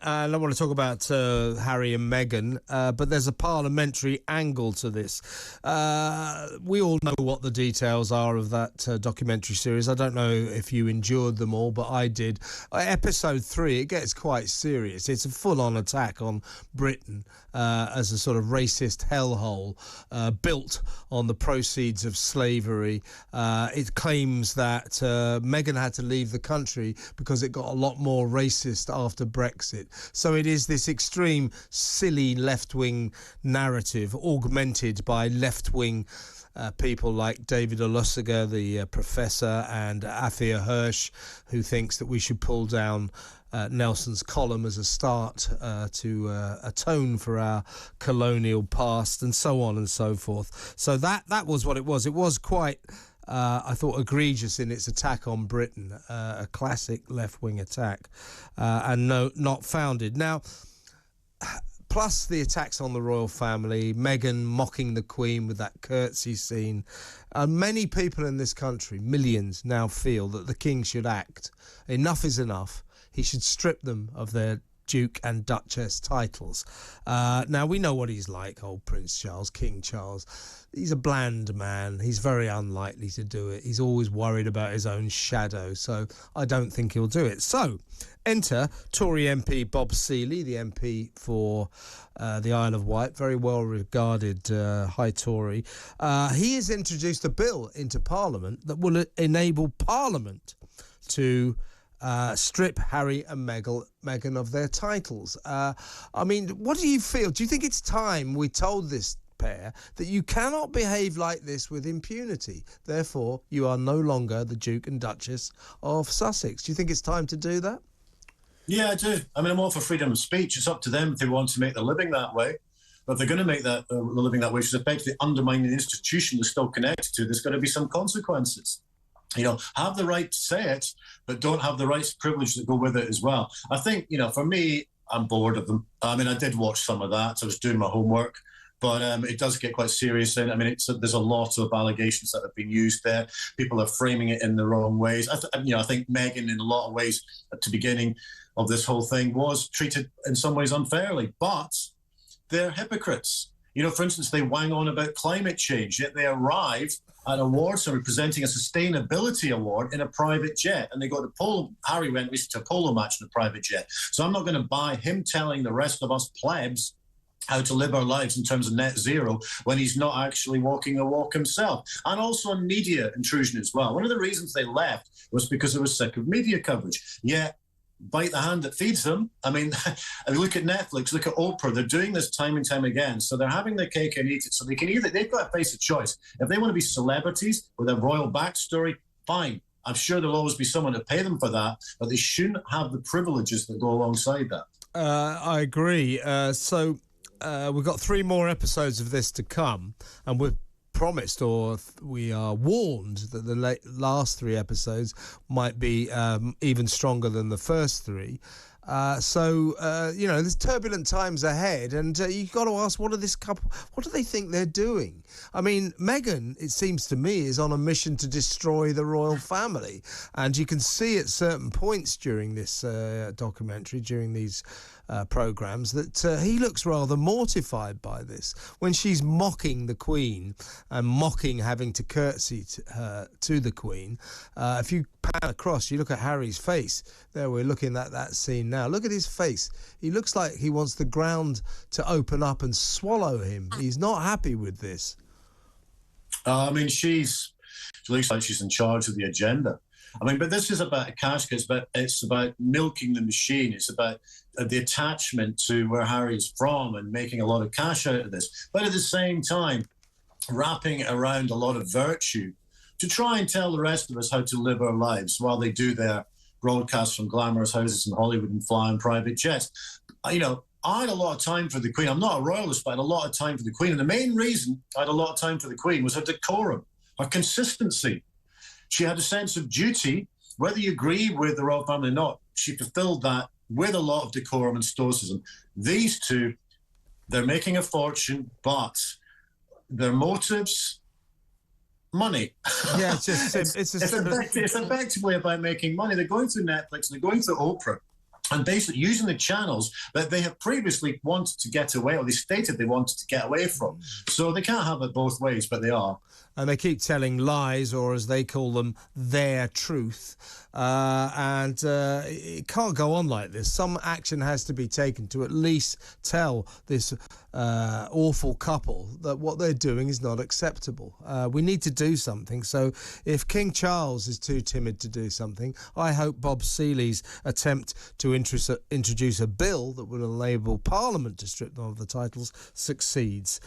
and I want to talk about Harry and Meghan, but there's a parliamentary angle to this. We all know what the details are of that documentary series. I don't know if you endured them all, but I did. Episode 3, it gets quite serious. It's a full-on attack on Britain as a sort of racist hellhole built on the proceeds of slavery. It claims that Meghan had to leave the country because it got a lot more racist after Brexit. So it is this extreme, silly left-wing narrative augmented by left-wing people like David Olusoga, the professor, and Afia Hirsch, who thinks that we should pull down Nelson's column as a start to atone for our colonial past, and so on and so forth. So that was what it was. It was quite, I thought, egregious in its attack on Britain, a classic left-wing attack, and not founded. Now, plus the attacks on the royal family, Meghan mocking the Queen with that curtsy scene. Many people in this country, millions, now feel that the King should act. Enough is enough. He should strip them of their Duke and Duchess titles. Now, we know what he's like, old Prince Charles, King Charles. He's a bland man. He's very unlikely to do it. He's always worried about his own shadow, so I don't think he'll do it. So, enter Tory MP Bob Seely, the MP for the Isle of Wight, very well-regarded high Tory. He has introduced a bill into Parliament that will enable Parliament to strip Harry and Meghan of their titles. I mean, what do you feel? Do you think it's time we told this pair that you cannot behave like this with impunity? Therefore, you are no longer the Duke and Duchess of Sussex. Do you think it's time to do that? Yeah, I do. I mean, I'm all for freedom of speech. It's up to them if they want to make their living that way. But if they're going to make that the living that way, which is effectively undermining the institution they're still connected to, there's going to be some consequences. You know, have the right to say it, but don't have the rights and privilege that go with it as well. I think, you know, for me, I'm bored of them. I mean, I did watch some of that. So I was doing my homework. But it does get quite serious. And I mean, there's a lot of allegations that have been used there. People are framing it in the wrong ways. I think Meghan, in a lot of ways, at the beginning of this whole thing, was treated in some ways unfairly. But they're hypocrites. You know, for instance, they wang on about climate change, yet they arrive at awards ceremony presenting a sustainability award in a private jet. And they go to polo. Harry went recently to a polo match in a private jet. So I'm not going to buy him telling the rest of us plebs how to live our lives in terms of net zero when he's not actually walking the walk himself. And also on media intrusion as well. One of the reasons they left was because they were sick of media coverage. Yet, bite the hand that feeds them. I mean, look at Netflix, look at Oprah. They're doing this time and time again. So they're having their cake and eat it. So they can they've got to face a choice. If they want to be celebrities with a royal backstory, fine. I'm sure there'll always be someone to pay them for that, but they shouldn't have the privileges that go alongside that. I agree. So we've got 3 more episodes of this to come, and we're promised, or we are warned, that the last 3 episodes might be even stronger than the first 3. You know, there's turbulent times ahead, and you've got to ask, what do they think they're doing? I mean, Meghan, it seems to me, is on a mission to destroy the royal family, and you can see at certain points during this documentary, during these programmes, that he looks rather mortified by this. When she's mocking the Queen and mocking having to curtsy to the Queen, if you pan across, you look at Harry's face. There, we're looking at that scene now. Look at his face. He looks like he wants the ground to open up and swallow him. He's not happy with this. I mean, she looks like she's in charge of the agenda. I mean, but this is about a cash cow. It's about milking the machine. It's about the attachment to where Harry's from and making a lot of cash out of this. But at the same time, wrapping it around a lot of virtue to try and tell the rest of us how to live our lives while they do their broadcasts from glamorous houses in Hollywood and fly on private jets. You know, I had a lot of time for the Queen. I'm not a royalist, but I had a lot of time for the Queen. And the main reason I had a lot of time for the Queen was her decorum, her consistency. She had a sense of duty, whether you agree with the royal family or not. She fulfilled that with a lot of decorum and stoicism. These two, they're making a fortune, but their motives, money. Yeah, it's effectively effectively about making money. They're going through Netflix, they're going through Oprah, and basically using the channels that they have previously wanted to get away, or they stated they wanted to get away from. So they can't have it both ways, but they are. And they keep telling lies, or as they call them, their truth. And it can't go on like this. Some action has to be taken to at least tell this awful couple that what they're doing is not acceptable. We need to do something. So if King Charles is too timid to do something, I hope Bob Seely's attempt to introduce a bill that would enable Parliament to strip them of the titles succeeds.